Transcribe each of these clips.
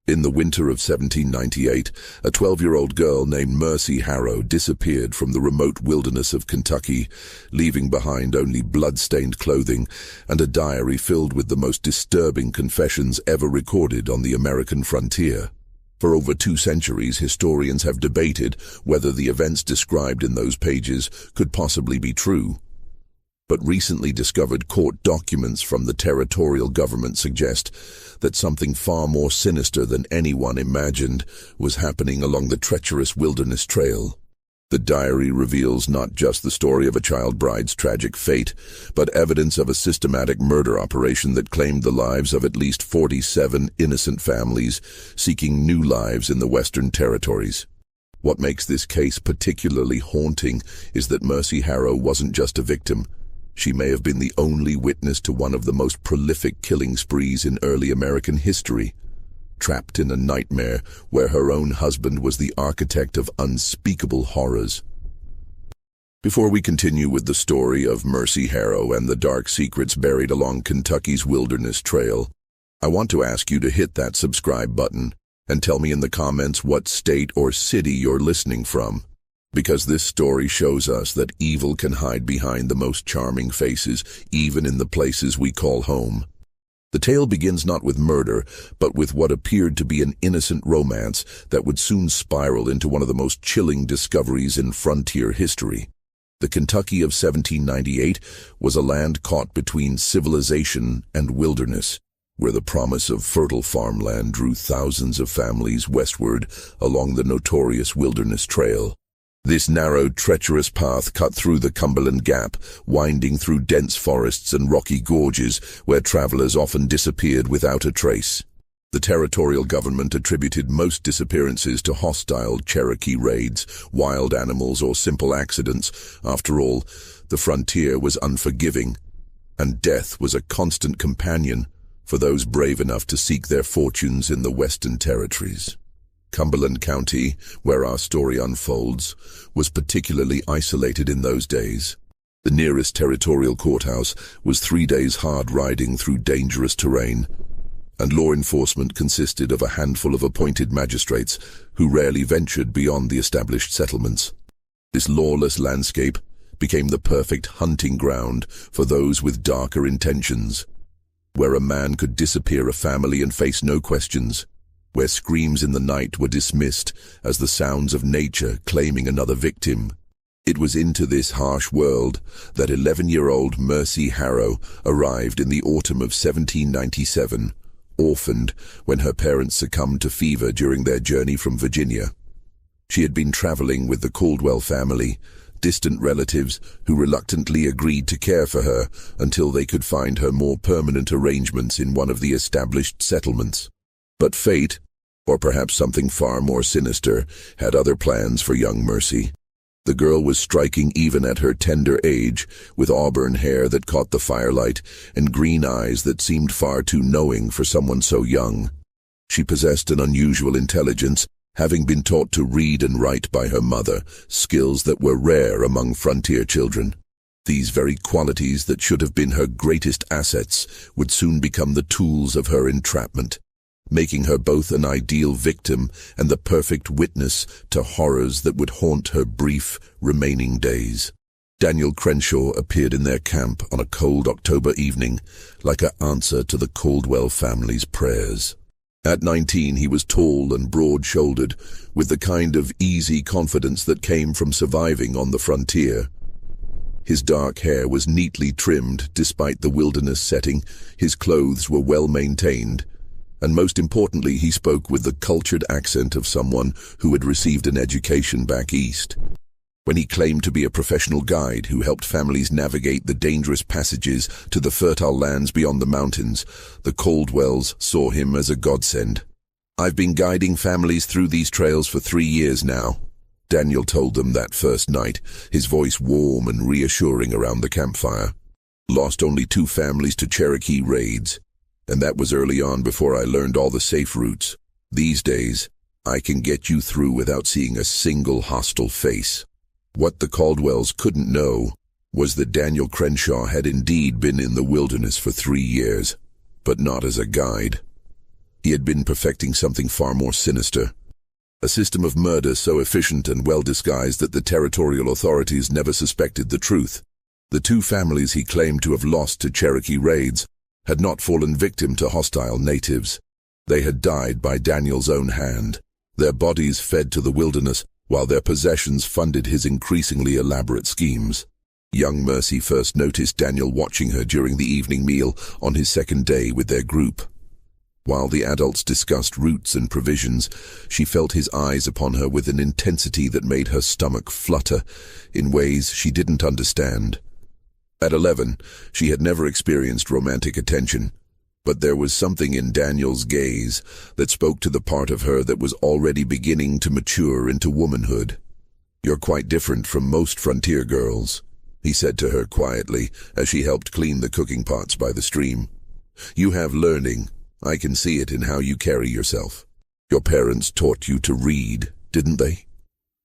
In the winter of 1798, a 12-year-old girl named Mercy Harrow disappeared from the remote wilderness of Kentucky, leaving behind only blood-stained clothing and a diary filled with the most disturbing confessions ever recorded on the American frontier. For over 2 centuries, historians have debated whether the events described in those pages could possibly be true. But recently discovered court documents from the territorial government suggest that something far more sinister than anyone imagined was happening along the treacherous wilderness trail. The diary reveals not just the story of a child bride's tragic fate, but evidence of a systematic murder operation that claimed the lives of at least 47 innocent families seeking new lives in the Western Territories. What makes this case particularly haunting is that Mercy Harrow wasn't just a victim. She may have been the only witness to one of the most prolific killing sprees in early American history, trapped in a nightmare where her own husband was the architect of unspeakable horrors. Before we continue with the story of Mercy Harrow and the dark secrets buried along Kentucky's wilderness trail, I want to ask you to hit that subscribe button and tell me in the comments what state or city you're listening from. Because this story shows us that evil can hide behind the most charming faces, even in the places we call home. The tale begins not with murder, but with what appeared to be an innocent romance that would soon spiral into one of the most chilling discoveries in frontier history. The Kentucky of 1798 was a land caught between civilization and wilderness, where the promise of fertile farmland drew thousands of families westward along the notorious wilderness trail. This narrow, treacherous path cut through the Cumberland Gap, winding through dense forests and rocky gorges where travelers often disappeared without a trace. The territorial government attributed most disappearances to hostile Cherokee raids, wild animals, or simple accidents. After all, the frontier was unforgiving, and death was a constant companion for those brave enough to seek their fortunes in the Western Territories. Cumberland County, where our story unfolds, was particularly isolated in those days. The nearest territorial courthouse was 3 days hard riding through dangerous terrain, and law enforcement consisted of a handful of appointed magistrates who rarely ventured beyond the established settlements. This lawless landscape became the perfect hunting ground for those with darker intentions, where a man could disappear a family and face no questions, where screams in the night were dismissed as the sounds of nature claiming another victim. It was into this harsh world that 11-year-old Mercy Harrow arrived in the autumn of 1797, orphaned when her parents succumbed to fever during their journey from Virginia. She had been traveling with the Caldwell family, distant relatives who reluctantly agreed to care for her until they could find her more permanent arrangements in one of the established settlements. But fate, or perhaps something far more sinister, had other plans for young Mercy. The girl was striking even at her tender age, with auburn hair that caught the firelight and green eyes that seemed far too knowing for someone so young. She possessed an unusual intelligence, having been taught to read and write by her mother, skills that were rare among frontier children. These very qualities that should have been her greatest assets would soon become the tools of her entrapment, making her both an ideal victim and the perfect witness to horrors that would haunt her brief remaining days. Daniel Crenshaw appeared in their camp on a cold October evening, like an answer to the Caldwell family's prayers. At 19, he was tall and broad-shouldered, with the kind of easy confidence that came from surviving on the frontier. His dark hair was neatly trimmed despite the wilderness setting, his clothes were well maintained, and most importantly, he spoke with the cultured accent of someone who had received an education back east. When he claimed to be a professional guide who helped families navigate the dangerous passages to the fertile lands beyond the mountains, the Caldwells saw him as a godsend. "I've been guiding families through these trails for 3 years now," Daniel told them that first night, his voice warm and reassuring around the campfire. "Lost only 2 families to Cherokee raids, and that was early on before I learned all the safe routes. These days, I can get you through without seeing a single hostile face." What the Caldwells couldn't know was that Daniel Crenshaw had indeed been in the wilderness for 3 years, but not as a guide. He had been perfecting something far more sinister. A system of murder so efficient and well-disguised that the territorial authorities never suspected the truth. The two families he claimed to have lost to Cherokee raids had not fallen victim to hostile natives. They had died by Daniel's own hand, their bodies fed to the wilderness, while their possessions funded his increasingly elaborate schemes. Young Mercy first noticed Daniel watching her during the evening meal on his second day with their group. While the adults discussed routes and provisions, she felt his eyes upon her with an intensity that made her stomach flutter in ways she didn't understand. At 11, she had never experienced romantic attention, but there was something in Daniel's gaze that spoke to the part of her that was already beginning to mature into womanhood. "You're quite different from most frontier girls," he said to her quietly as she helped clean the cooking pots by the stream. "You have learning. I can see it in how you carry yourself. Your parents taught you to read, didn't they?"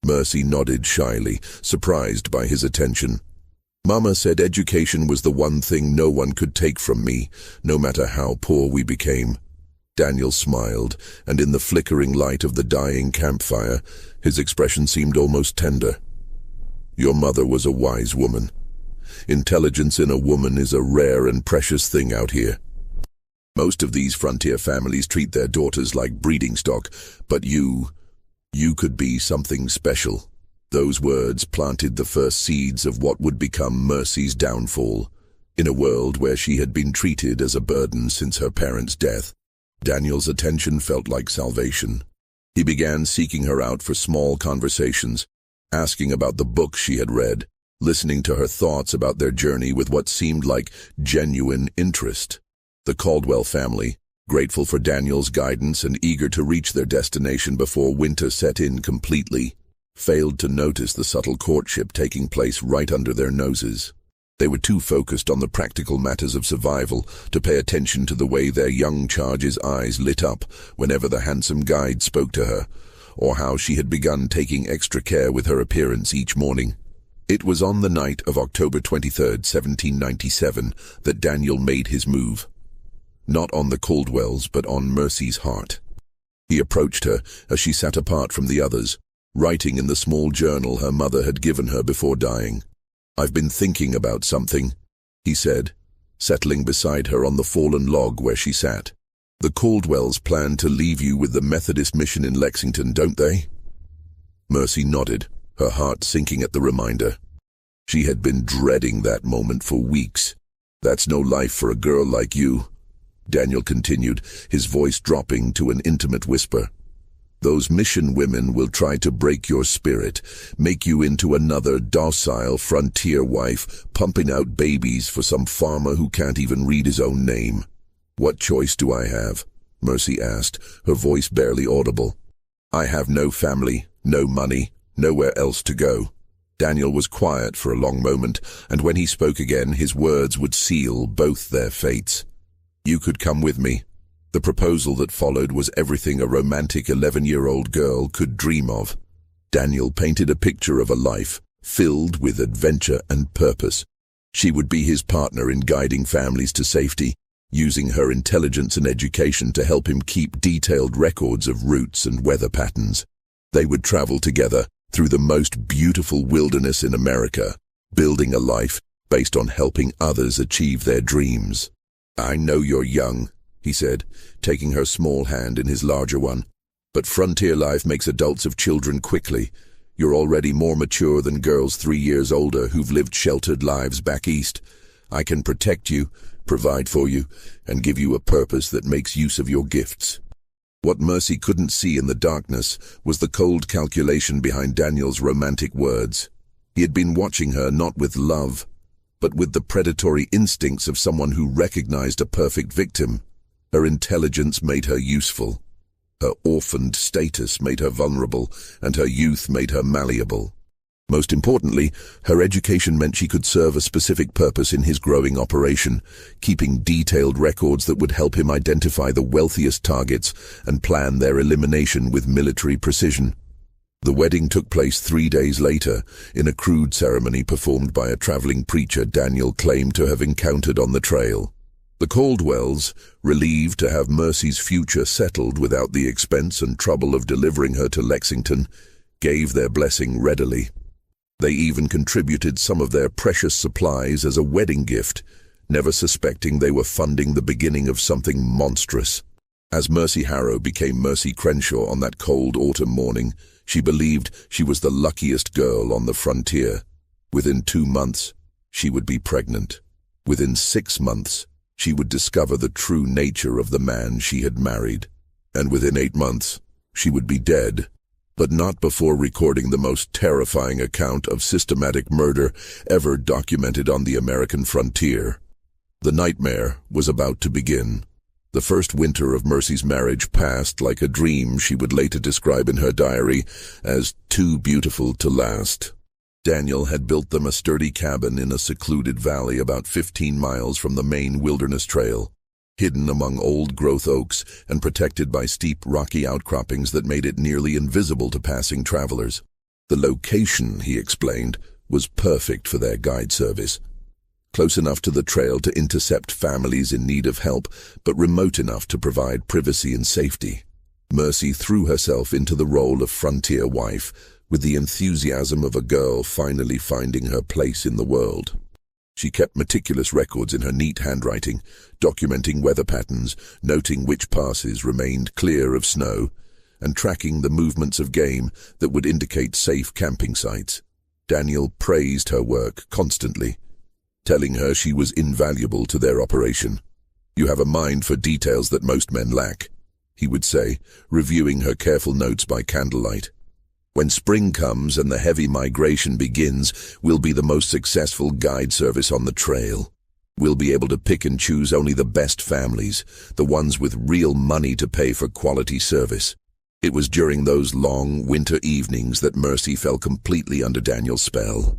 Mercy nodded shyly, surprised by his attention. "Mama said education was the one thing no one could take from me, no matter how poor we became." Daniel smiled, and in the flickering light of the dying campfire, his expression seemed almost tender. "Your mother was a wise woman. Intelligence in a woman is a rare and precious thing out here. Most of these frontier families treat their daughters like breeding stock, but you could be something special." Those words planted the first seeds of what would become Mercy's downfall. In a world where she had been treated as a burden since her parents' death, Daniel's attention felt like salvation. He began seeking her out for small conversations, asking about the books she had read, listening to her thoughts about their journey with what seemed like genuine interest. The Caldwell family, grateful for Daniel's guidance and eager to reach their destination before winter set in completely, failed to notice the subtle courtship taking place right under their noses. They were too focused on the practical matters of survival to pay attention to the way their young charge's eyes lit up whenever the handsome guide spoke to her, or how she had begun taking extra care with her appearance each morning. It was on the night of October 23rd, 1797, that Daniel made his move. Not on the Caldwells, but on Mercy's heart. He approached her as she sat apart from the others, writing in the small journal her mother had given her before dying. "I've been thinking about something," he said, settling beside her on the fallen log where she sat. "The Caldwells plan to leave you with the Methodist mission in Lexington, don't they?" Mercy nodded, her heart sinking at the reminder. She had been dreading that moment for weeks. "That's no life for a girl like you," Daniel continued, his voice dropping to an intimate whisper. "Those mission women will try to break your spirit, make you into another docile frontier wife, pumping out babies for some farmer who can't even read his own name." "What choice do I have?" Mercy asked, her voice barely audible. "I have no family, no money, nowhere else to go." Daniel was quiet for a long moment, and when he spoke again, his words would seal both their fates. "You could come with me." The proposal that followed was everything a romantic 11-year-old girl could dream of. Daniel painted a picture of a life filled with adventure and purpose. She would be his partner in guiding families to safety, using her intelligence and education to help him keep detailed records of routes and weather patterns. They would travel together through the most beautiful wilderness in America, building a life based on helping others achieve their dreams. "I know you're young," he said, taking her small hand in his larger one, "but frontier life makes adults of children quickly. You're already more mature than girls 3 years older who've lived sheltered lives back east. I can protect you, provide for you, and give you a purpose that makes use of your gifts." What Mercy couldn't see in the darkness was the cold calculation behind Daniel's romantic words. He had been watching her not with love, but with the predatory instincts of someone who recognized a perfect victim. Her intelligence made her useful. Her orphaned status made her vulnerable, and her youth made her malleable. Most importantly, her education meant she could serve a specific purpose in his growing operation, keeping detailed records that would help him identify the wealthiest targets and plan their elimination with military precision. The wedding took place 3 days later, in a crude ceremony performed by a traveling preacher Daniel claimed to have encountered on the trail. The Caldwells, relieved to have Mercy's future settled without the expense and trouble of delivering her to Lexington, gave their blessing readily. They even contributed some of their precious supplies as a wedding gift, never suspecting they were funding the beginning of something monstrous. As Mercy Harrow became Mercy Crenshaw on that cold autumn morning, she believed she was the luckiest girl on the frontier. Within 2 months, she would be pregnant. Within 6 months, she would discover the true nature of the man she had married. And within 8 months, she would be dead. But not before recording the most terrifying account of systematic murder ever documented on the American frontier. The nightmare was about to begin. The first winter of Mercy's marriage passed like a dream she would later describe in her diary as too beautiful to last. Daniel had built them a sturdy cabin in a secluded valley about 15 miles from the main wilderness trail, hidden among old-growth oaks and protected by steep rocky outcroppings that made it nearly invisible to passing travelers. The location, he explained, was perfect for their guide service. Close enough to the trail to intercept families in need of help, but remote enough to provide privacy and safety. Mercy threw herself into the role of frontier wife, with the enthusiasm of a girl finally finding her place in the world. She kept meticulous records in her neat handwriting, documenting weather patterns, noting which passes remained clear of snow, and tracking the movements of game that would indicate safe camping sites. Daniel praised her work constantly, telling her she was invaluable to their operation. "You have a mind for details that most men lack," he would say, reviewing her careful notes by candlelight. "When spring comes and the heavy migration begins, we'll be the most successful guide service on the trail. We'll be able to pick and choose only the best families, the ones with real money to pay for quality service." It was during those long winter evenings that Mercy fell completely under Daniel's spell.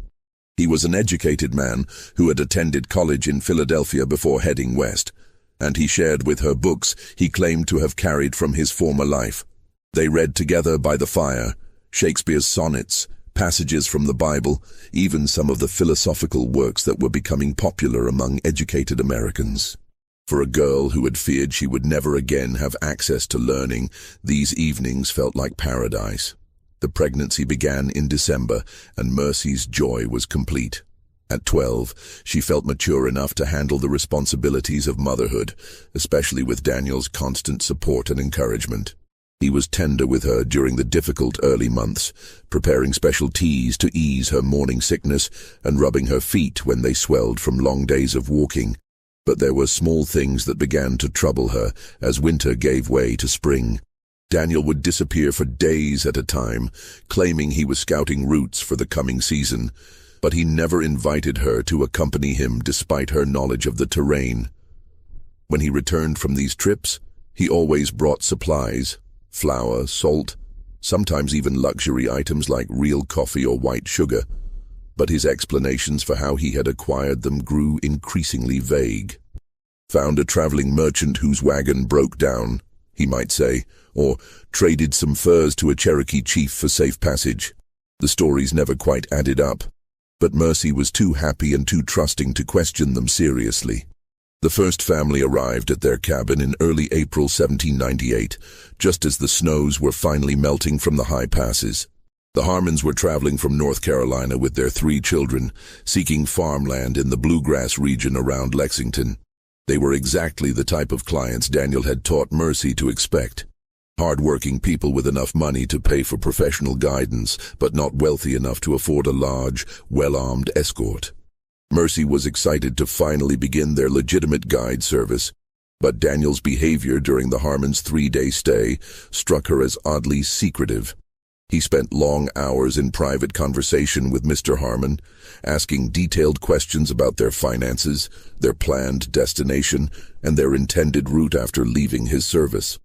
He was an educated man who had attended college in Philadelphia before heading west, and he shared with her books he claimed to have carried from his former life. They read together by the fire, Shakespeare's sonnets, passages from the Bible, even some of the philosophical works that were becoming popular among educated Americans. For a girl who had feared she would never again have access to learning, these evenings felt like paradise. The pregnancy began in December, and Mercy's joy was complete. At 12, she felt mature enough to handle the responsibilities of motherhood, especially with Daniel's constant support and encouragement. He was tender with her during the difficult early months, preparing special teas to ease her morning sickness and rubbing her feet when they swelled from long days of walking. But there were small things that began to trouble her as winter gave way to spring. Daniel would disappear for days at a time, claiming he was scouting routes for the coming season, but he never invited her to accompany him despite her knowledge of the terrain. When he returned from these trips, he always brought supplies: flour, salt, sometimes even luxury items like real coffee or white sugar. But his explanations for how he had acquired them grew increasingly vague. "Found a traveling merchant whose wagon broke down," he might say, or "traded some furs to a Cherokee chief for safe passage." The stories never quite added up, but Mercy was too happy and too trusting to question them seriously. The first family arrived at their cabin in early April 1798, just as the snows were finally melting from the high passes. The Harmons were traveling from North Carolina with their 3 children, seeking farmland in the bluegrass region around Lexington. They were exactly the type of clients Daniel had taught Mercy to expect. Hard-working people with enough money to pay for professional guidance, but not wealthy enough to afford a large, well-armed escort. Mercy was excited to finally begin their legitimate guide service, but Daniel's behavior during the Harmons' 3-day stay struck her as oddly secretive. He spent long hours in private conversation with Mr. Harmon, asking detailed questions about their finances, their planned destination, and their intended route after leaving his service.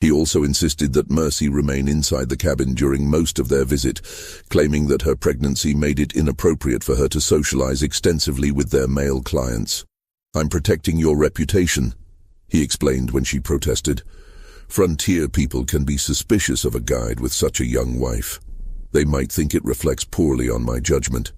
He also insisted that Mercy remain inside the cabin during most of their visit, claiming that her pregnancy made it inappropriate for her to socialize extensively with their male clients. "I'm protecting your reputation," he explained when she protested. "Frontier people can be suspicious of a guide with such a young wife. They might think it reflects poorly on my judgment."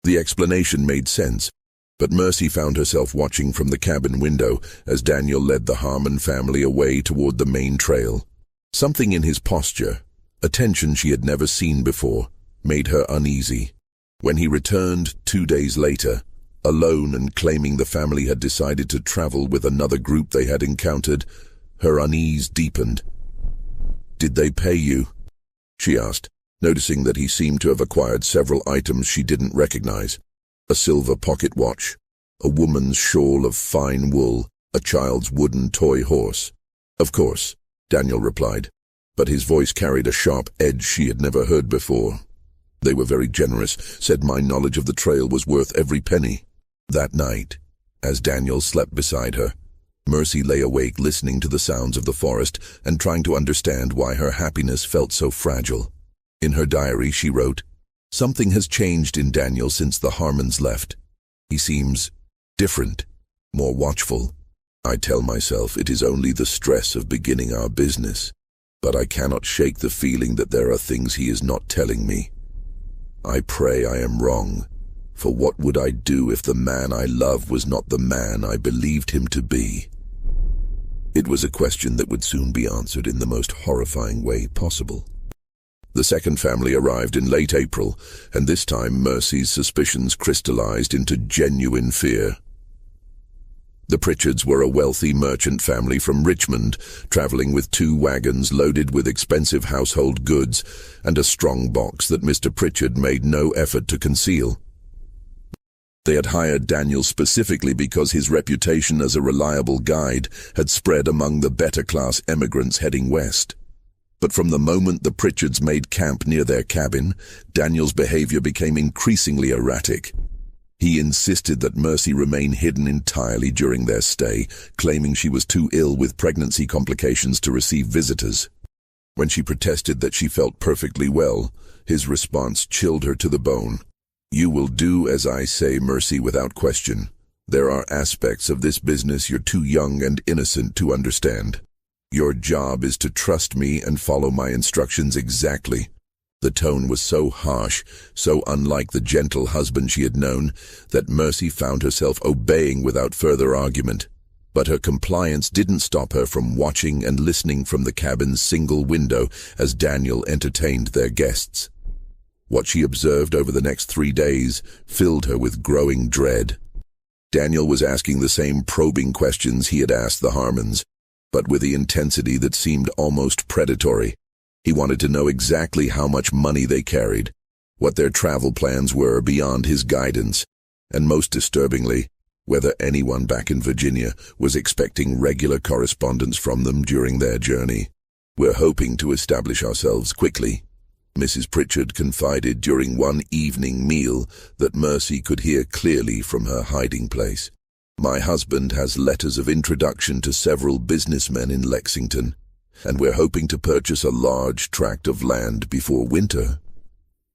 The explanation made sense. But Mercy found herself watching from the cabin window as Daniel led the Harmon family away toward the main trail. Something in his posture, a tension she had never seen before, made her uneasy. When he returned 2 days later, alone and claiming the family had decided to travel with another group they had encountered, her unease deepened. "Did they pay you?" she asked, noticing that he seemed to have acquired several items she didn't recognize. A silver pocket watch, a woman's shawl of fine wool, a child's wooden toy horse. "Of course," Daniel replied, but his voice carried a sharp edge she had never heard before. "They were very generous, said my knowledge of the trail was worth every penny." That night, as Daniel slept beside her, Mercy lay awake listening to the sounds of the forest and trying to understand why her happiness felt so fragile. In her diary she wrote, "Something has changed in Daniel since the Harmons left. He seems different, more watchful. I tell myself it is only the stress of beginning our business, but I cannot shake the feeling that there are things he is not telling me. I pray I am wrong, for what would I do if the man I love was not the man I believed him to be?" It was a question that would soon be answered in the most horrifying way possible. The second family arrived in late April, and this time Mercy's suspicions crystallized into genuine fear. The Pritchards were a wealthy merchant family from Richmond, traveling with 2 wagons loaded with expensive household goods and a strong box that Mr. Pritchard made no effort to conceal. They had hired Daniel specifically because his reputation as a reliable guide had spread among the better-class emigrants heading west. But from the moment the Pritchards made camp near their cabin, Daniel's behavior became increasingly erratic. He insisted that Mercy remain hidden entirely during their stay, claiming she was too ill with pregnancy complications to receive visitors. When she protested that she felt perfectly well, his response chilled her to the bone. "You will do as I say, Mercy, without question. There are aspects of this business you're too young and innocent to understand. Your job is to trust me and follow my instructions exactly." The tone was so harsh, so unlike the gentle husband she had known, that Mercy found herself obeying without further argument. But her compliance didn't stop her from watching and listening from the cabin's single window as Daniel entertained their guests. What she observed over the next 3 days filled her with growing dread. Daniel was asking the same probing questions he had asked the Harmons, but with the intensity that seemed almost predatory. He wanted to know exactly how much money they carried, what their travel plans were beyond his guidance, and most disturbingly, whether anyone back in Virginia was expecting regular correspondence from them during their journey. "We're hoping to establish ourselves quickly," Mrs. Pritchard confided during one evening meal that Mercy could hear clearly from her hiding place. "My husband has letters of introduction to several businessmen in Lexington, and we're hoping to purchase a large tract of land before winter."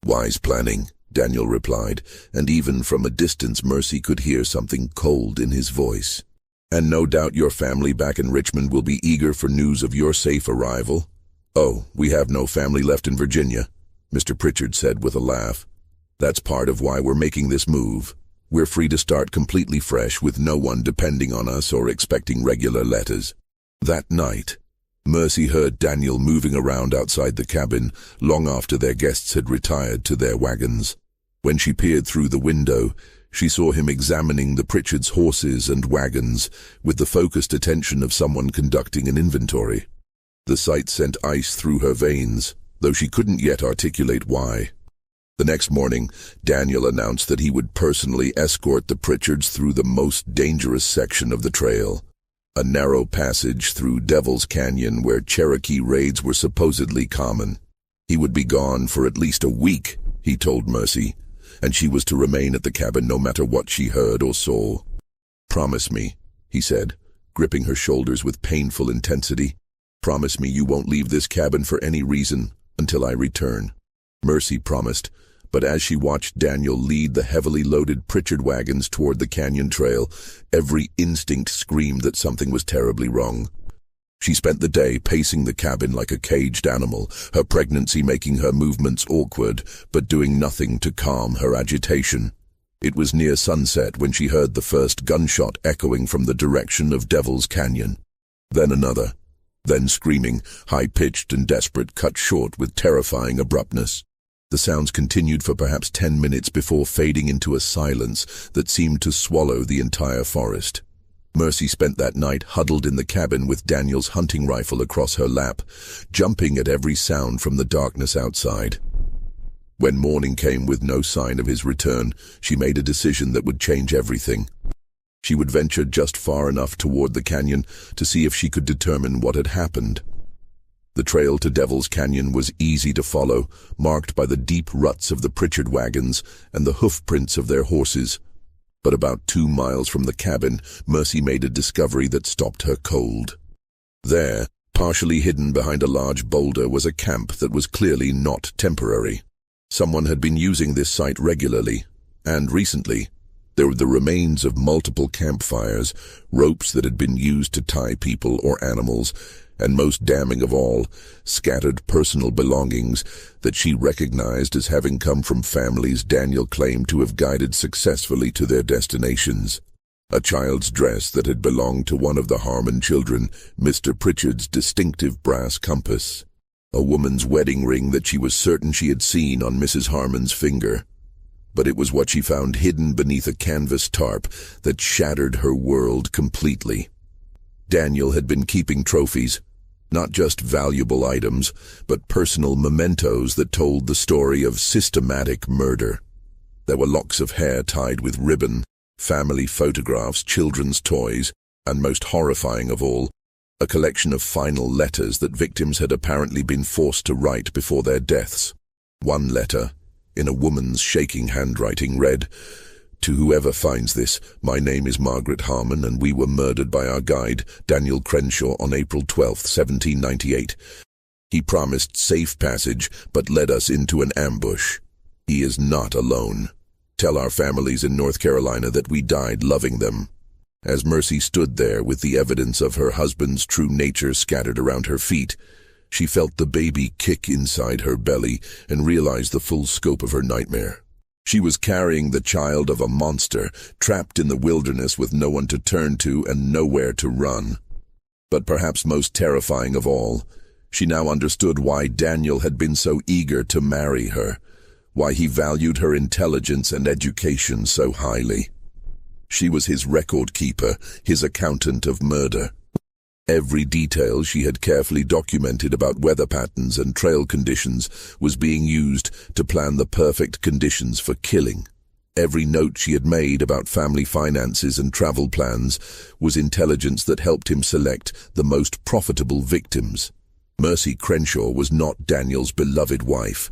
"Wise planning," Daniel replied, and even from a distance Mercy could hear something cold in his voice. "And no doubt your family back in Richmond will be eager for news of your safe arrival." "Oh, we have no family left in Virginia," Mr. Pritchard said with a laugh. "That's part of why we're making this move. We're free to start completely fresh with no one depending on us or expecting regular letters." That night, Mercy heard Daniel moving around outside the cabin long after their guests had retired to their wagons. When she peered through the window, she saw him examining the Pritchards' horses and wagons with the focused attention of someone conducting an inventory. The sight sent ice through her veins, though she couldn't yet articulate why. The next morning, Daniel announced that he would personally escort the Pritchards through the most dangerous section of the trail, a narrow passage through Devil's Canyon where Cherokee raids were supposedly common. He would be gone for at least a week, he told Mercy, and she was to remain at the cabin no matter what she heard or saw. "Promise me," he said, gripping her shoulders with painful intensity. "Promise me you won't leave this cabin for any reason until I return." Mercy promised, but as she watched Daniel lead the heavily loaded Pritchard wagons toward the canyon trail, every instinct screamed that something was terribly wrong. She spent the day pacing the cabin like a caged animal, her pregnancy making her movements awkward, but doing nothing to calm her agitation. It was near sunset when she heard the first gunshot echoing from the direction of Devil's Canyon. Then another. Then screaming, high-pitched and desperate, cut short with terrifying abruptness. The sounds continued for perhaps 10 minutes before fading into a silence that seemed to swallow the entire forest. Mercy spent that night huddled in the cabin with Daniel's hunting rifle across her lap, jumping at every sound from the darkness outside. When morning came with no sign of his return, she made a decision that would change everything. She would venture just far enough toward the canyon to see if she could determine what had happened. The trail to Devil's Canyon was easy to follow, marked by the deep ruts of the Pritchard wagons and the hoof prints of their horses. But about 2 miles from the cabin, Mercy made a discovery that stopped her cold. There, partially hidden behind a large boulder, was a camp that was clearly not temporary. Someone had been using this site regularly, and recently, there were the remains of multiple campfires, ropes that had been used to tie people or animals, and most damning of all, scattered personal belongings that she recognized as having come from families Daniel claimed to have guided successfully to their destinations. A child's dress that had belonged to one of the Harmon children, Mr. Pritchard's distinctive brass compass. A woman's wedding ring that she was certain she had seen on Mrs. Harmon's finger. But it was what she found hidden beneath a canvas tarp that shattered her world completely. Daniel had been keeping trophies, not just valuable items, but personal mementos that told the story of systematic murder. There were locks of hair tied with ribbon, family photographs, children's toys, and most horrifying of all, a collection of final letters that victims had apparently been forced to write before their deaths. One letter, in a woman's shaking handwriting, read, "To whoever finds this, my name is Margaret Harmon, and we were murdered by our guide, Daniel Crenshaw, on April 12, 1798. He promised safe passage, but led us into an ambush. He is not alone. Tell our families in North Carolina that we died loving them." As Mercy stood there with the evidence of her husband's true nature scattered around her feet, she felt the baby kick inside her belly and realized the full scope of her nightmare. She was carrying the child of a monster, trapped in the wilderness with no one to turn to and nowhere to run. But perhaps most terrifying of all, she now understood why Daniel had been so eager to marry her, why he valued her intelligence and education so highly. She was his record keeper, his accountant of murder. Every detail she had carefully documented about weather patterns and trail conditions was being used to plan the perfect conditions for killing. Every note she had made about family finances and travel plans was intelligence that helped him select the most profitable victims. Mercy Crenshaw was not Daniel's beloved wife.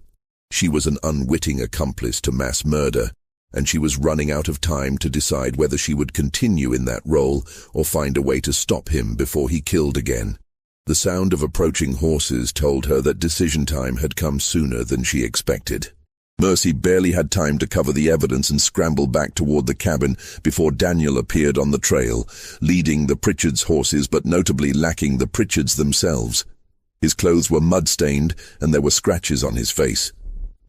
She was an unwitting accomplice to mass murder, and she was running out of time to decide whether she would continue in that role or find a way to stop him before he killed again. The sound of approaching horses told her that decision time had come sooner than she expected. Mercy barely had time to cover the evidence and scramble back toward the cabin before Daniel appeared on the trail, leading the Pritchards' horses but notably lacking the Pritchards themselves. His clothes were mud-stained and there were scratches on his face,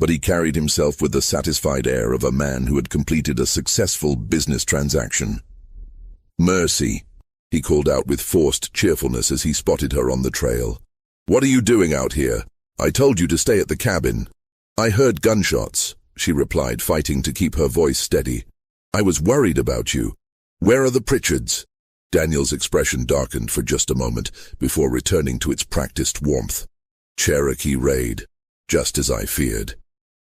but he carried himself with the satisfied air of a man who had completed a successful business transaction. "Mercy," he called out with forced cheerfulness as he spotted her on the trail. "What are you doing out here? I told you to stay at the cabin." "I heard gunshots," she replied, fighting to keep her voice steady. "I was worried about you. Where are the Pritchards?" Daniel's expression darkened for just a moment before returning to its practiced warmth. "Cherokee raid, just as I feared.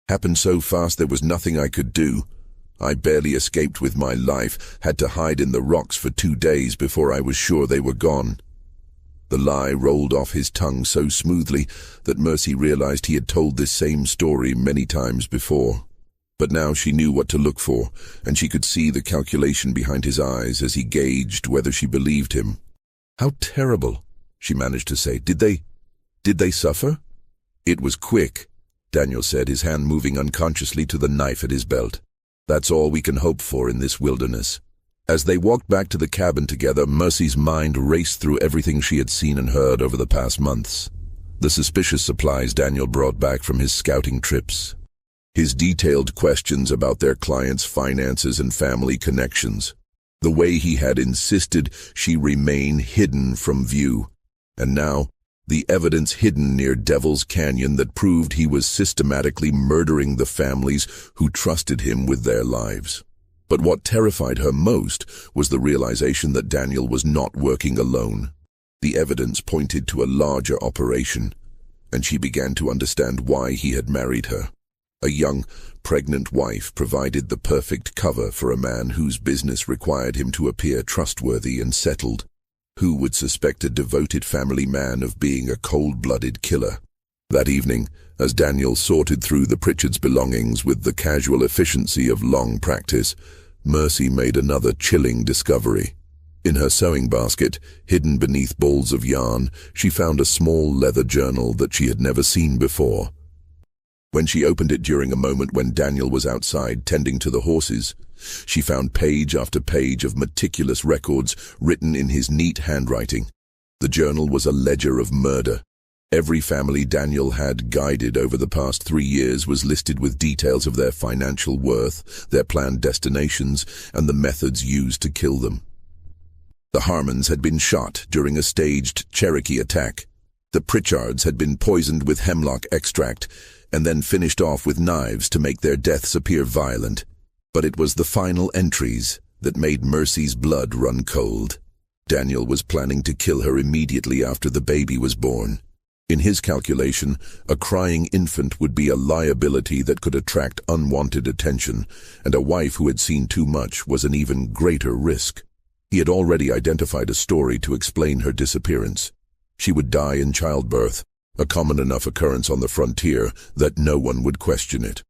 Happened so fast there was nothing I could do. I barely escaped with my life, had to hide in the rocks for 2 days before I was sure they were gone." The lie rolled off his tongue so smoothly that Mercy realized he had told this same story many times before. But now she knew what to look for, and she could see the calculation behind his eyes as he gauged whether she believed him. "How terrible," she managed to say. Did they suffer?" "It was quick," Daniel said, his hand moving unconsciously to the knife at his belt. "That's all we can hope for in this wilderness." As they walked back to the cabin together, Mercy's mind raced through everything she had seen and heard over the past months. The suspicious supplies Daniel brought back from his scouting trips. His detailed questions about their clients' finances and family connections, the way he had insisted she remain hidden from view, and now the evidence hidden near Devil's Canyon that proved he was systematically murdering the families who trusted him with their lives. But what terrified her most was the realization that Daniel was not working alone. The evidence pointed to a larger operation, and she began to understand why he had married her. A young, pregnant wife provided the perfect cover for a man whose business required him to appear trustworthy and settled. Who would suspect a devoted family man of being a cold-blooded killer? That evening, as Daniel sorted through the Pritchards' belongings with the casual efficiency of long practice, Mercy made another chilling discovery. In her sewing basket, hidden beneath balls of yarn, she found a small leather journal that she had never seen before. When she opened it during a moment when Daniel was outside tending to the horses, she found page after page of meticulous records written in his neat handwriting. The journal was a ledger of murder. Every family Daniel had guided over the past 3 years was listed with details of their financial worth, their planned destinations, and the methods used to kill them. The Harmons had been shot during a staged Cherokee attack. The Pritchards had been poisoned with hemlock extract and then finished off with knives to make their deaths appear violent. But it was the final entries that made Mercy's blood run cold. Daniel was planning to kill her immediately after the baby was born. In his calculation, a crying infant would be a liability that could attract unwanted attention, and a wife who had seen too much was an even greater risk. He had already identified a story to explain her disappearance. She would die in childbirth, a common enough occurrence on the frontier that no one would question it.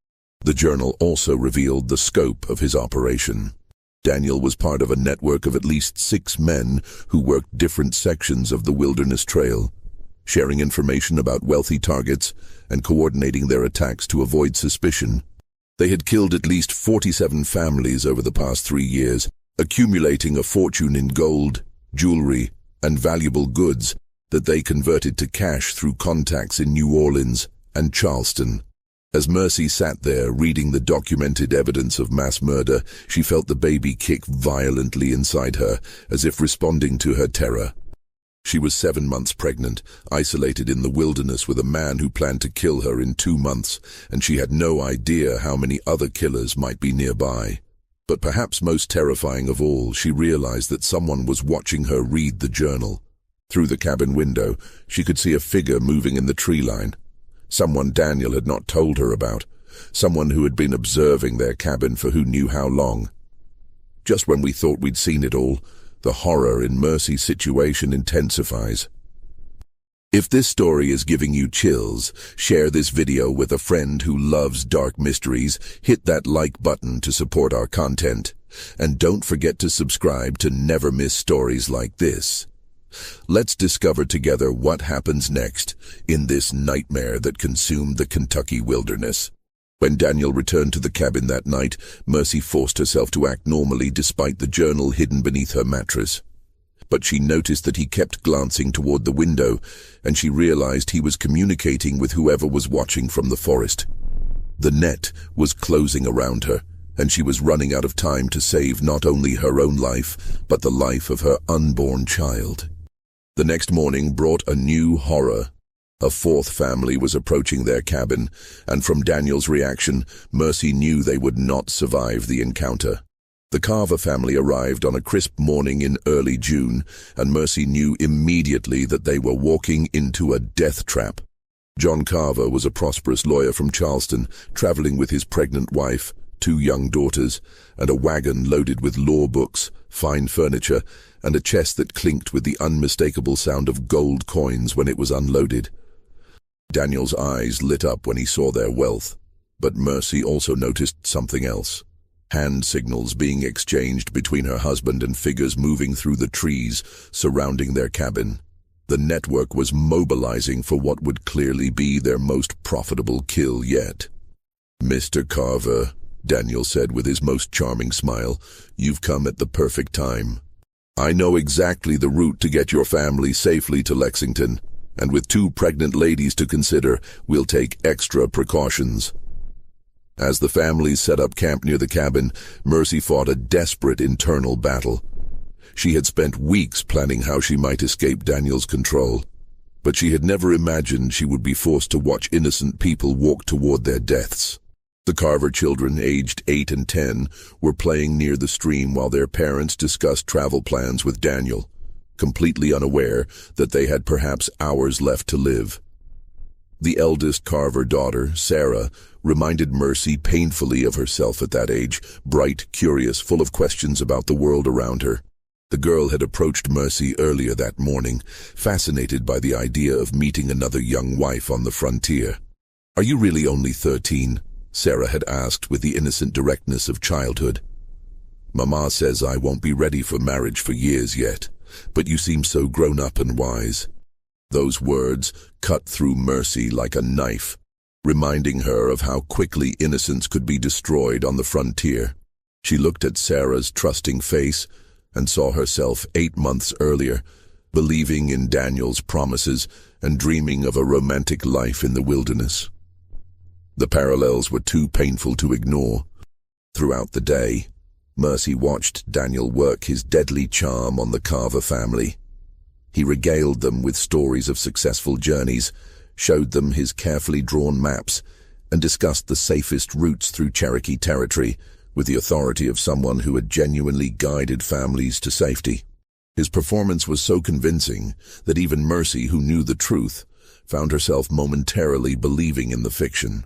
The journal also revealed the scope of his operation. Daniel was part of a network of at least 6 men who worked different sections of the Wilderness Trail, sharing information about wealthy targets and coordinating their attacks to avoid suspicion. They had killed at least 47 families over the past 3 years, accumulating a fortune in gold, jewelry, and valuable goods that they converted to cash through contacts in New Orleans and Charleston. As Mercy sat there reading the documented evidence of mass murder, she felt the baby kick violently inside her, as if responding to her terror. She was 7 months pregnant, isolated in the wilderness with a man who planned to kill her in 2 months, and she had no idea how many other killers might be nearby. But perhaps most terrifying of all, she realized that someone was watching her read the journal. Through the cabin window, she could see a figure moving in the tree line. Someone Daniel had not told her about. Someone who had been observing their cabin for who knew how long. Just when we thought we'd seen it all, the horror in Mercy's situation intensifies. If this story is giving you chills, share this video with a friend who loves dark mysteries, hit that like button to support our content, and don't forget to subscribe to never miss stories like this. Let's discover together what happens next in this nightmare that consumed the Kentucky wilderness. When Daniel returned to the cabin that night, Mercy forced herself to act normally despite the journal hidden beneath her mattress. But she noticed that he kept glancing toward the window, and she realized he was communicating with whoever was watching from the forest. The net was closing around her, and she was running out of time to save not only her own life, but the life of her unborn child. The next morning brought a new horror. A 4th family was approaching their cabin, and from Daniel's reaction, Mercy knew they would not survive the encounter. The Carver family arrived on a crisp morning in early June, and Mercy knew immediately that they were walking into a death trap. John Carver was a prosperous lawyer from Charleston, traveling with his pregnant wife, 2 young daughters, and a wagon loaded with law books, fine furniture, and a chest that clinked with the unmistakable sound of gold coins when it was unloaded. Daniel's eyes lit up when he saw their wealth, but Mercy also noticed something else. Hand signals being exchanged between her husband and figures moving through the trees surrounding their cabin. The network was mobilizing for what would clearly be their most profitable kill yet. "Mr. Carver," Daniel said with his most charming smile, "you've come at the perfect time. I know exactly the route to get your family safely to Lexington, and with 2 pregnant ladies to consider, we'll take extra precautions." As the families set up camp near the cabin, Mercy fought a desperate internal battle. She had spent weeks planning how she might escape Daniel's control, but she had never imagined she would be forced to watch innocent people walk toward their deaths. The Carver children, aged 8 and 10, were playing near the stream while their parents discussed travel plans with Daniel, completely unaware that they had perhaps hours left to live. The eldest Carver daughter, Sarah, reminded Mercy painfully of herself at that age, bright, curious, full of questions about the world around her. The girl had approached Mercy earlier that morning, fascinated by the idea of meeting another young wife on the frontier. "Are you really only 13? Sarah had asked with the innocent directness of childhood. "Mama says I won't be ready for marriage for years yet, but you seem so grown up and wise." Those words cut through Mercy like a knife, reminding her of how quickly innocence could be destroyed on the frontier. She looked at Sarah's trusting face and saw herself 8 months earlier, believing in Daniel's promises and dreaming of a romantic life in the wilderness. The parallels were too painful to ignore. Throughout the day, Mercy watched Daniel work his deadly charm on the Carver family. He regaled them with stories of successful journeys, showed them his carefully drawn maps, and discussed the safest routes through Cherokee territory with the authority of someone who had genuinely guided families to safety. His performance was so convincing that even Mercy, who knew the truth, found herself momentarily believing in the fiction.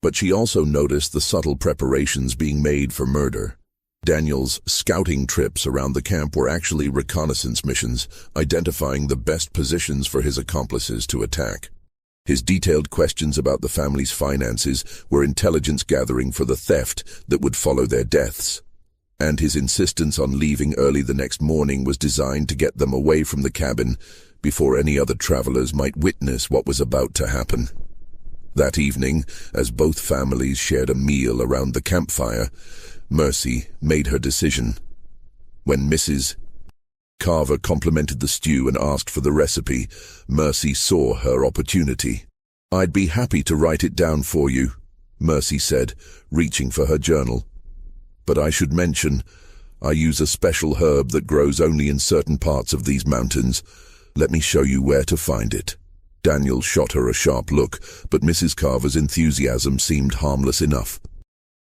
But she also noticed the subtle preparations being made for murder. Daniel's scouting trips around the camp were actually reconnaissance missions, identifying the best positions for his accomplices to attack. His detailed questions about the family's finances were intelligence gathering for the theft that would follow their deaths. And his insistence on leaving early the next morning was designed to get them away from the cabin before any other travelers might witness what was about to happen. That evening, as both families shared a meal around the campfire, Mercy made her decision. When Mrs. Carver complimented the stew and asked for the recipe, Mercy saw her opportunity. "I'd be happy to write it down for you," Mercy said, reaching for her journal. "But I should mention, I use a special herb that grows only in certain parts of these mountains. Let me show you where to find it." Daniel shot her a sharp look, but Mrs. Carver's enthusiasm seemed harmless enough.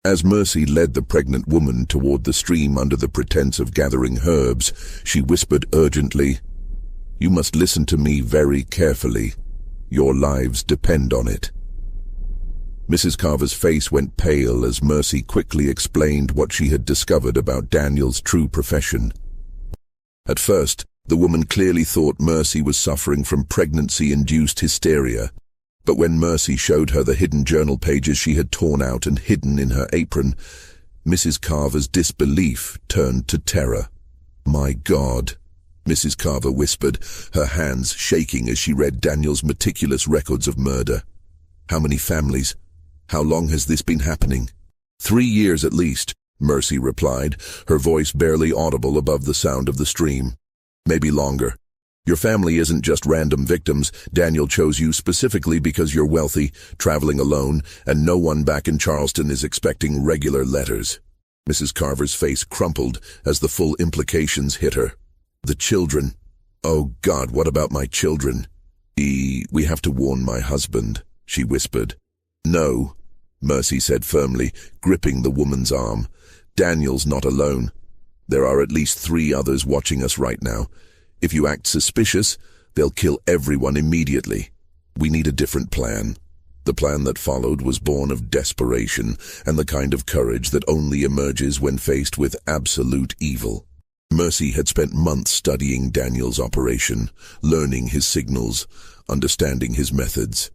As Mercy led the pregnant woman toward the stream under the pretense of gathering herbs, she whispered urgently, "You must listen to me very carefully. Your lives depend on it." Mrs. Carver's face went pale as Mercy quickly explained what she had discovered about Daniel's true profession. At first, the woman clearly thought Mercy was suffering from pregnancy-induced hysteria. But when Mercy showed her the hidden journal pages she had torn out and hidden in her apron, Mrs. Carver's disbelief turned to terror. "My God," Mrs. Carver whispered, her hands shaking as she read Daniel's meticulous records of murder. "How many families? How long has this been happening?" 3 years at least," Mercy replied, her voice barely audible above the sound of the stream. "Maybe longer. Your family isn't just random victims. Daniel chose you specifically because you're wealthy, traveling alone, and no one back in Charleston is expecting regular letters." Mrs. Carver's face crumpled as the full implications hit her. "The children. Oh God, what about my children?" We have to warn my husband," she whispered. "No," Mercy said firmly, gripping the woman's arm. "Daniel's not alone. There are at least 3 others watching us right now. If you act suspicious, they'll kill everyone immediately. We need a different plan." The plan that followed was born of desperation and the kind of courage that only emerges when faced with absolute evil. Mercy had spent months studying Daniel's operation, learning his signals, understanding his methods.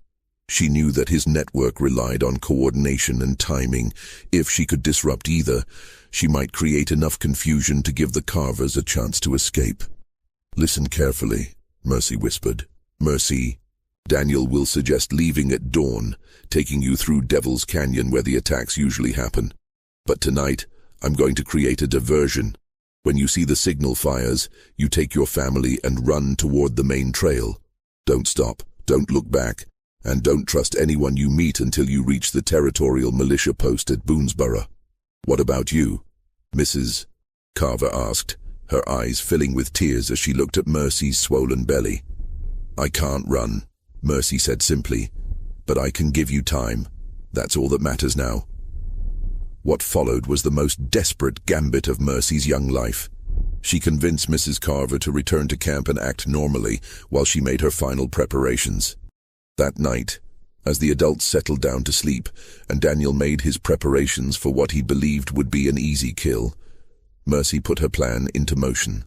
She knew that his network relied on coordination and timing. If she could disrupt either, she might create enough confusion to give the Carvers a chance to escape. "Listen carefully," Mercy whispered. "Mercy, Daniel will suggest leaving at dawn, taking you through Devil's Canyon where the attacks usually happen. But tonight, I'm going to create a diversion. When you see the signal fires, you take your family and run toward the main trail. Don't stop, don't look back. And don't trust anyone you meet until you reach the territorial militia post at Boonesborough. What about you? Mrs. Carver asked, her eyes filling with tears as she looked at Mercy's swollen belly. I can't run, Mercy said simply, but I can give you time. That's all that matters now. What followed was the most desperate gambit of Mercy's young life. She convinced Mrs. Carver to return to camp and act normally while she made her final preparations. That night, as the adults settled down to sleep and Daniel made his preparations for what he believed would be an easy kill, Mercy put her plan into motion.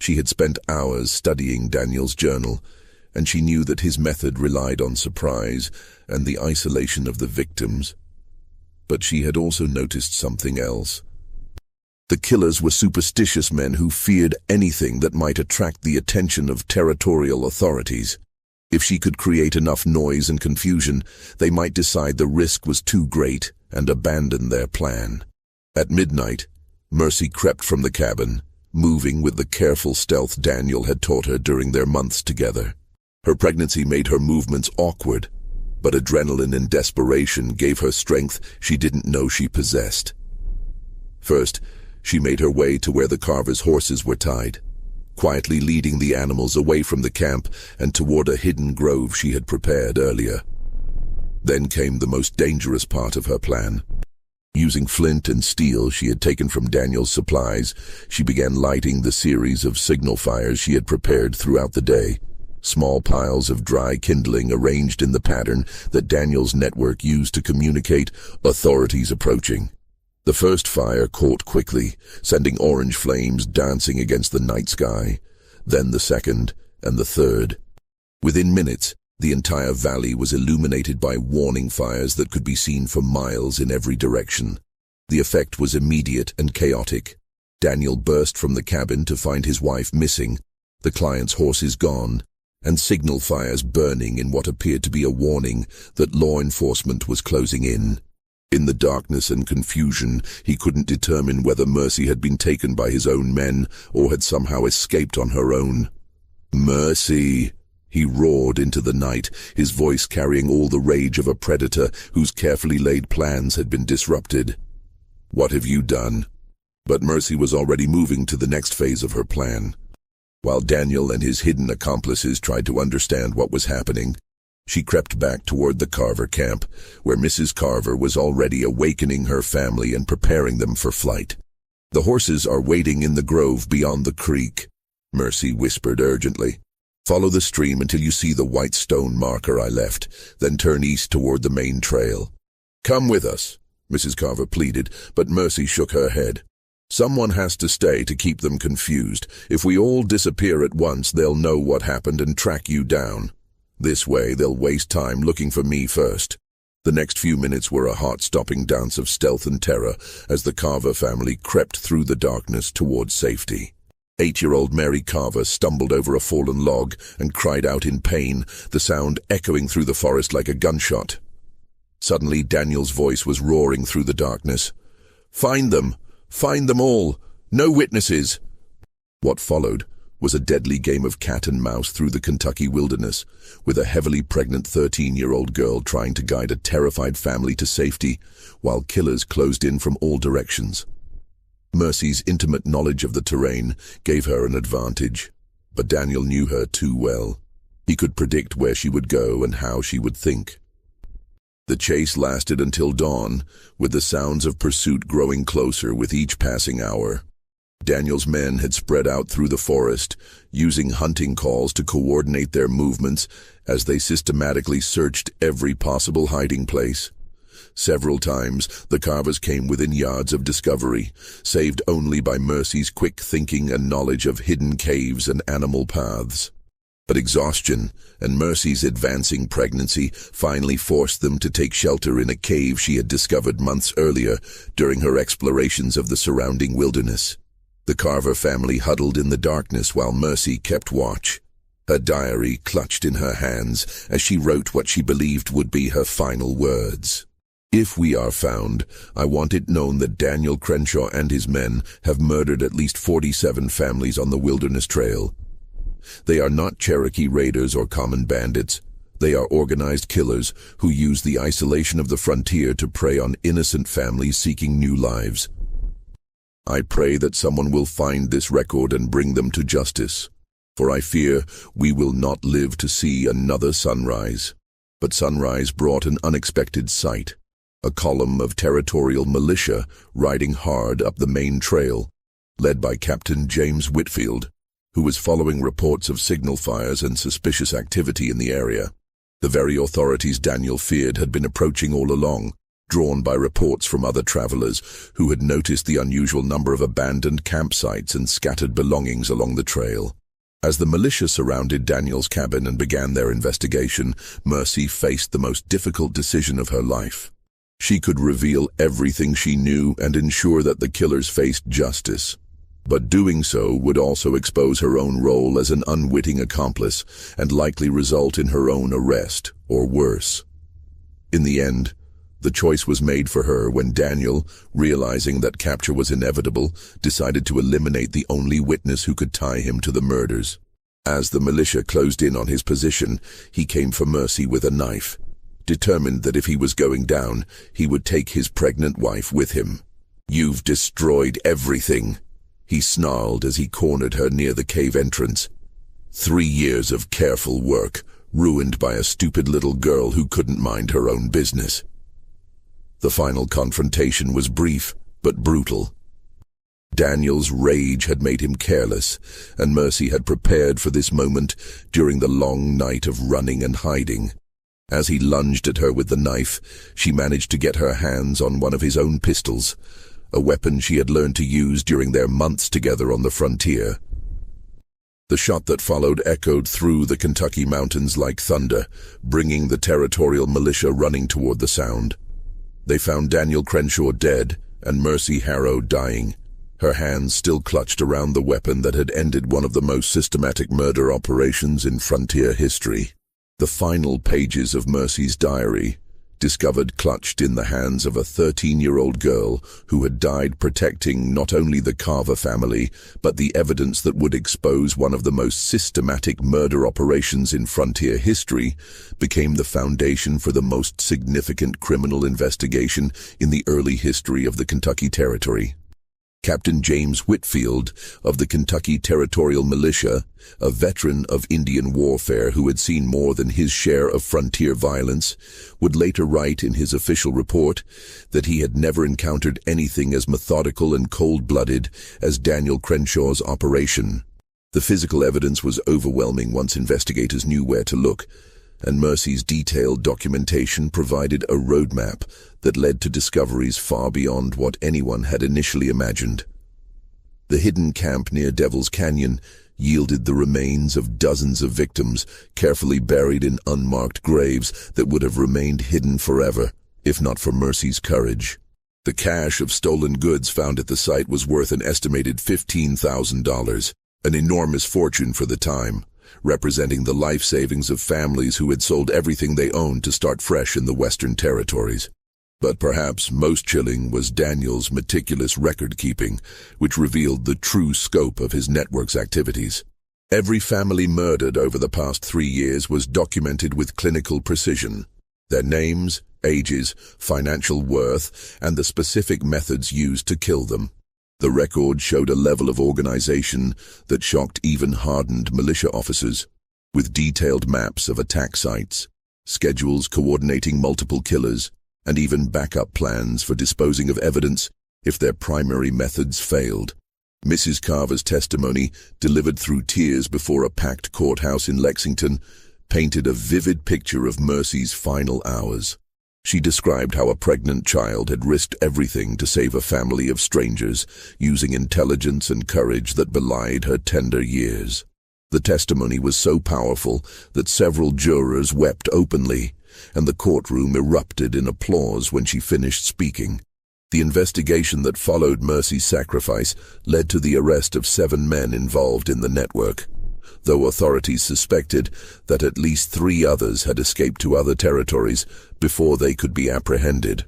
She had spent hours studying Daniel's journal, and she knew that his method relied on surprise and the isolation of the victims. But she had also noticed something else. The killers were superstitious men who feared anything that might attract the attention of territorial authorities. If she could create enough noise and confusion, they might decide the risk was too great and abandon their plan. At midnight, Mercy crept from the cabin, moving with the careful stealth Daniel had taught her during their months together. Her pregnancy made her movements awkward, but adrenaline and desperation gave her strength she didn't know she possessed. First, she made her way to where the Carvers' horses were tied, quietly leading the animals away from the camp and toward a hidden grove she had prepared earlier. Then came the most dangerous part of her plan. Using flint and steel she had taken from Daniel's supplies, she began lighting the series of signal fires she had prepared throughout the day. Small piles of dry kindling arranged in the pattern that Daniel's network used to communicate authorities approaching. The first fire caught quickly, sending orange flames dancing against the night sky. Then the second and the third. Within minutes, the entire valley was illuminated by warning fires that could be seen for miles in every direction. The effect was immediate and chaotic. Daniel burst from the cabin to find his wife missing, the client's horses gone, and signal fires burning in what appeared to be a warning that law enforcement was closing in. In the darkness and confusion, he couldn't determine whether Mercy had been taken by his own men or had somehow escaped on her own. "Mercy!" he roared into the night, his voice carrying all the rage of a predator whose carefully laid plans had been disrupted. "What have you done?" But Mercy was already moving to the next phase of her plan. While Daniel and his hidden accomplices tried to understand what was happening, she crept back toward the Carver camp, where Mrs. Carver was already awakening her family and preparing them for flight. "The horses are waiting in the grove beyond the creek," Mercy whispered urgently. "Follow the stream until you see the white stone marker I left, then turn east toward the main trail." "Come with us," Mrs. Carver pleaded, but Mercy shook her head. "Someone has to stay to keep them confused. If we all disappear at once, they'll know what happened and track you down. This way, they'll waste time looking for me first." The next few minutes were a heart-stopping dance of stealth and terror as the Carver family crept through the darkness toward safety. 8-year-old Mary Carver stumbled over a fallen log and cried out in pain, the sound echoing through the forest like a gunshot. Suddenly, Daniel's voice was roaring through the darkness. "Find them! Find them all! No witnesses!" What followed was a deadly game of cat and mouse through the Kentucky wilderness, with a heavily pregnant 13-year-old girl trying to guide a terrified family to safety, while killers closed in from all directions. Mercy's intimate knowledge of the terrain gave her an advantage, but Daniel knew her too well. He could predict where she would go and how she would think. The chase lasted until dawn, with the sounds of pursuit growing closer with each passing hour. Daniel's men had spread out through the forest, using hunting calls to coordinate their movements as they systematically searched every possible hiding place. Several times, the Carvers came within yards of discovery, saved only by Mercy's quick thinking and knowledge of hidden caves and animal paths. But exhaustion and Mercy's advancing pregnancy finally forced them to take shelter in a cave she had discovered months earlier during her explorations of the surrounding wilderness. The Carver family huddled in the darkness while Mercy kept watch, her diary clutched in her hands as she wrote what she believed would be her final words. "If we are found, I want it known that Daniel Crenshaw and his men have murdered at least 47 families on the Wilderness Trail. They are not Cherokee raiders or common bandits. They are organized killers who use the isolation of the frontier to prey on innocent families seeking new lives. I pray that someone will find this record and bring them to justice, for I fear we will not live to see another sunrise. But sunrise brought an unexpected sight, a column of territorial militia riding hard up the main trail, led by Captain James Whitfield, who was following reports of signal fires and suspicious activity in the area. The very authorities Daniel feared had been approaching all along, drawn by reports from other travelers who had noticed the unusual number of abandoned campsites and scattered belongings along the trail. As the militia surrounded Daniel's cabin and began their investigation, Mercy faced the most difficult decision of her life. She could reveal everything she knew and ensure that the killers faced justice. But doing so would also expose her own role as an unwitting accomplice and likely result in her own arrest, or worse. In the end, the choice was made for her when Daniel, realizing that capture was inevitable, decided to eliminate the only witness who could tie him to the murders. As the militia closed in on his position, he came for Mercy with a knife, determined that if he was going down, he would take his pregnant wife with him. "You've destroyed everything," he snarled as he cornered her near the cave entrance. 3 years of careful work, ruined by a stupid little girl who couldn't mind her own business. The final confrontation was brief, but brutal. Daniel's rage had made him careless, and Mercy had prepared for this moment during the long night of running and hiding. As he lunged at her with the knife, she managed to get her hands on one of his own pistols, a weapon she had learned to use during their months together on the frontier. The shot that followed echoed through the Kentucky mountains like thunder, bringing the territorial militia running toward the sound. They found Daniel Crenshaw dead and Mercy Harrow dying, her hands still clutched around the weapon that had ended one of the most systematic murder operations in frontier history. The final pages of Mercy's diary, discovered clutched in the hands of a 13-year-old girl who had died protecting not only the Carver family, but the evidence that would expose one of the most systematic murder operations in frontier history, became the foundation for the most significant criminal investigation in the early history of the Kentucky Territory. Captain James Whitfield of the Kentucky Territorial Militia, a veteran of Indian warfare who had seen more than his share of frontier violence, would later write in his official report that he had never encountered anything as methodical and cold-blooded as Daniel Crenshaw's operation. The physical evidence was overwhelming once investigators knew where to look, and Mercy's detailed documentation provided a roadmap that led to discoveries far beyond what anyone had initially imagined. The hidden camp near Devil's Canyon yielded the remains of dozens of victims carefully buried in unmarked graves that would have remained hidden forever, if not for Mercy's courage. The cache of stolen goods found at the site was worth an estimated $15,000, an enormous fortune for the time, representing the life savings of families who had sold everything they owned to start fresh in the Western Territories. But perhaps most chilling was Daniel's meticulous record-keeping, which revealed the true scope of his network's activities. Every family murdered over the past 3 years was documented with clinical precision. Their names, ages, financial worth, and the specific methods used to kill them. The record showed a level of organization that shocked even hardened militia officers, with detailed maps of attack sites, schedules coordinating multiple killers, and even backup plans for disposing of evidence if their primary methods failed. Mrs. Carver's testimony, delivered through tears before a packed courthouse in Lexington, painted a vivid picture of Mercy's final hours. She described how a pregnant child had risked everything to save a family of strangers, using intelligence and courage that belied her tender years. The testimony was so powerful that several jurors wept openly, and the courtroom erupted in applause when she finished speaking. The investigation that followed Mercy's sacrifice led to the arrest of 7 men involved in the network, though authorities suspected that at least 3 others had escaped to other territories before they could be apprehended.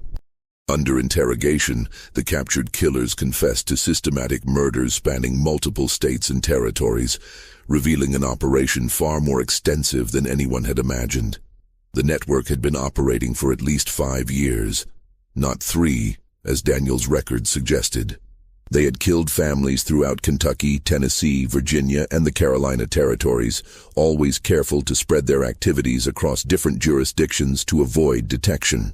Under interrogation, the captured killers confessed to systematic murders spanning multiple states and territories, revealing an operation far more extensive than anyone had imagined. The network had been operating for at least 5 years, not 3, as Daniel's records suggested. They had killed families throughout Kentucky, Tennessee, Virginia, and the Carolina territories, always careful to spread their activities across different jurisdictions to avoid detection.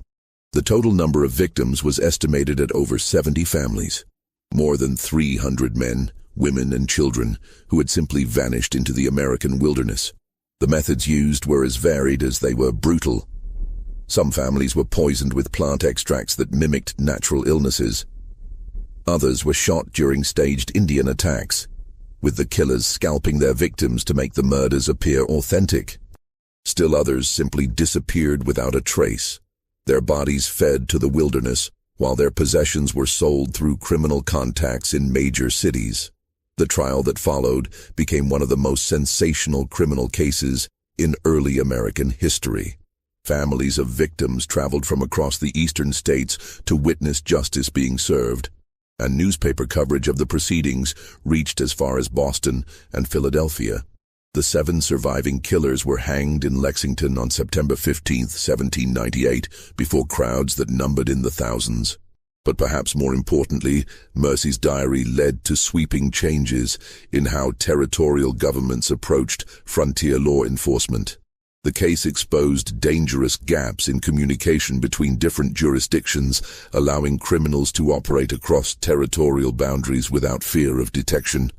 The total number of victims was estimated at over 70 families. More than 300 men, women, and children who had simply vanished into the American wilderness. The methods used were as varied as they were brutal. Some families were poisoned with plant extracts that mimicked natural illnesses. Others were shot during staged Indian attacks, with the killers scalping their victims to make the murders appear authentic. Still others simply disappeared without a trace, their bodies fed to the wilderness, while their possessions were sold through criminal contacts in major cities. The trial that followed became one of the most sensational criminal cases in early American history. Families of victims traveled from across the eastern states to witness justice being served, and newspaper coverage of the proceedings reached as far as Boston and Philadelphia. The 7 surviving killers were hanged in Lexington on September 15, 1798, before crowds that numbered in the thousands. But perhaps more importantly, Mercy's diary led to sweeping changes in how territorial governments approached frontier law enforcement. The case exposed dangerous gaps in communication between different jurisdictions, allowing criminals to operate across territorial boundaries without fear of detection.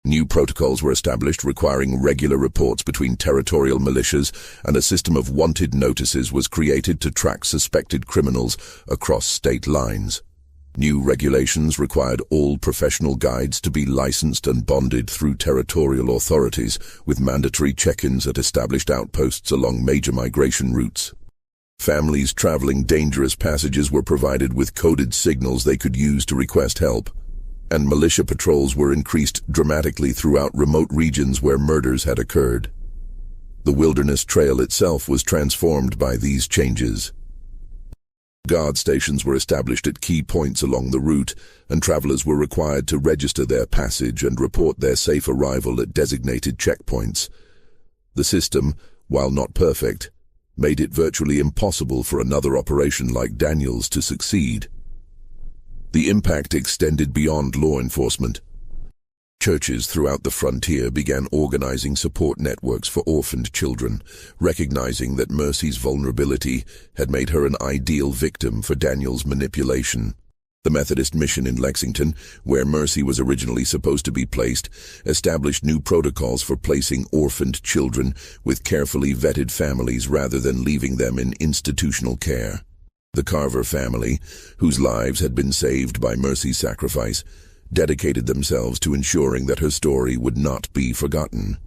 New protocols were established requiring regular reports between territorial militias, and a system of wanted notices was created to track suspected criminals across state lines. New regulations required all professional guides to be licensed and bonded through territorial authorities, with mandatory check-ins at established outposts along major migration routes. Families traveling dangerous passages were provided with coded signals they could use to request help, and militia patrols were increased dramatically throughout remote regions where murders had occurred. The Wilderness Trail itself was transformed by these changes. Guard stations were established at key points along the route, and travelers were required to register their passage and report their safe arrival at designated checkpoints. The system, while not perfect, made it virtually impossible for another operation like Daniel's to succeed. The impact extended beyond law enforcement. Churches throughout the frontier began organizing support networks for orphaned children, recognizing that Mercy's vulnerability had made her an ideal victim for Daniel's manipulation. The Methodist Mission in Lexington, where Mercy was originally supposed to be placed, established new protocols for placing orphaned children with carefully vetted families rather than leaving them in institutional care. The Carver family, whose lives had been saved by Mercy's sacrifice, dedicated themselves to ensuring that her story would not be forgotten.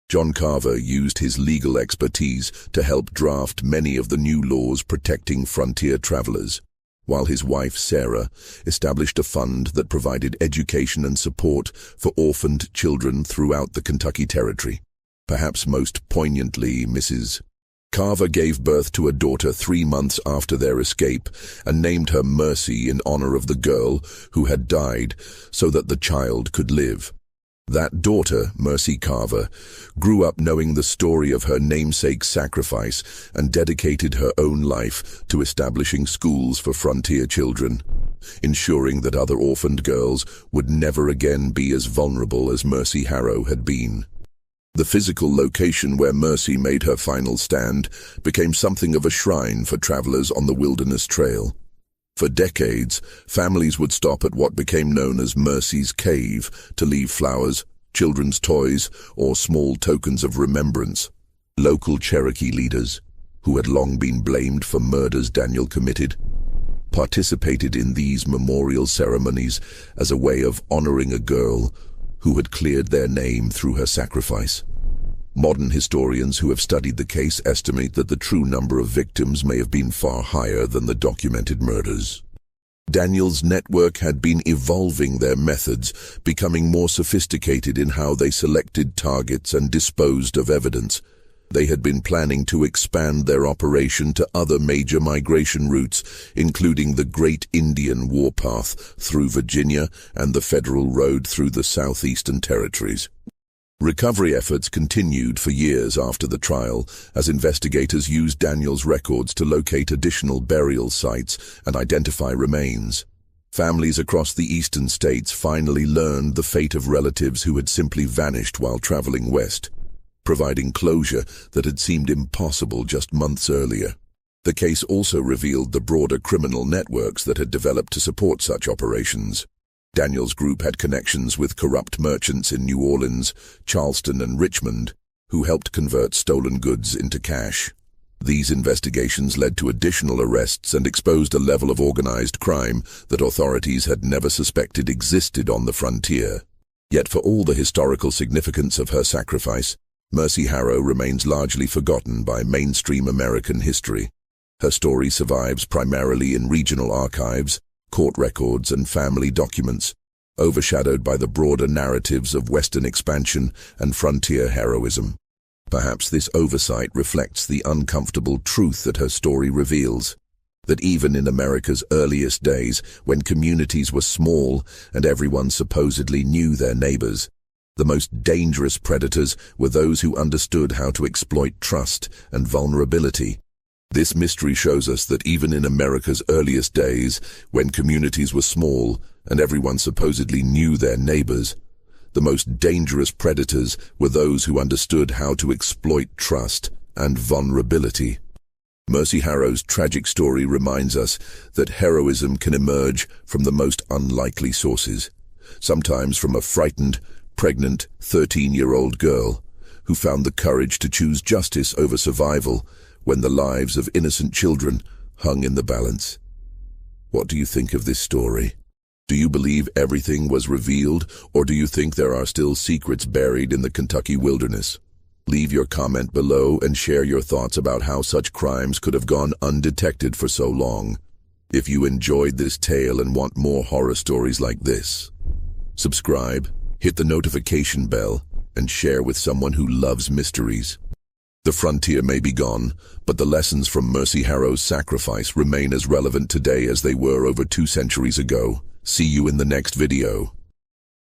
John Carver used his legal expertise to help draft many of the new laws protecting frontier travelers, while his wife Sarah established a fund that provided education and support for orphaned children throughout the Kentucky Territory. Perhaps most poignantly, Mrs. Carver gave birth to a daughter 3 months after their escape and named her Mercy in honor of the girl who had died so that the child could live. That daughter, Mercy Carver, grew up knowing the story of her namesake's sacrifice and dedicated her own life to establishing schools for frontier children, ensuring that other orphaned girls would never again be as vulnerable as Mercy Harrow had been. The physical location where Mercy made her final stand became something of a shrine for travelers on the Wilderness Trail. For decades, families would stop at what became known as Mercy's Cave to leave flowers, children's toys, or small tokens of remembrance. Local Cherokee leaders, who had long been blamed for murders Daniel committed, participated in these memorial ceremonies as a way of honoring a girl who had cleared their name through her sacrifice. Modern historians who have studied the case estimate that the true number of victims may have been far higher than the documented murders. Daniel's network had been evolving their methods, becoming more sophisticated in how they selected targets and disposed of evidence. They had been planning to expand their operation to other major migration routes, including the Great Indian Warpath through Virginia and the Federal Road through the southeastern territories. Recovery efforts continued for years after the trial, as investigators used Daniel's records to locate additional burial sites and identify remains. Families across the eastern states finally learned the fate of relatives who had simply vanished while traveling west, providing closure that had seemed impossible just months earlier. The case also revealed the broader criminal networks that had developed to support such operations. Daniel's group had connections with corrupt merchants in New Orleans, Charleston, and Richmond, who helped convert stolen goods into cash. These investigations led to additional arrests and exposed a level of organized crime that authorities had never suspected existed on the frontier. Yet for all the historical significance of her sacrifice, Mercy Harrow remains largely forgotten by mainstream American history. Her story survives primarily in regional archives, court records, and family documents, overshadowed by the broader narratives of Western expansion and frontier heroism. Perhaps this oversight reflects the uncomfortable truth that her story reveals, that even in America's earliest days, when communities were small and everyone supposedly knew their neighbors, the most dangerous predators were those who understood how to exploit trust and vulnerability. This mystery shows us that even in America's earliest days, when communities were small and everyone supposedly knew their neighbors, the most dangerous predators were those who understood how to exploit trust and vulnerability. Mercy Harrow's tragic story reminds us that heroism can emerge from the most unlikely sources, sometimes from a frightened, pregnant 13-year-old girl who found the courage to choose justice over survival when the lives of innocent children hung in the balance. What do you think of this story? Do you believe everything was revealed, or do you think there are still secrets buried in the Kentucky wilderness? Leave your comment below and share your thoughts about how such crimes could have gone undetected for so long. If you enjoyed this tale and want more horror stories like this, subscribe, hit the notification bell, and share with someone who loves mysteries. The frontier may be gone, but the lessons from Mercy Harrow's sacrifice remain as relevant today as they were over 2 centuries ago. See you in the next video.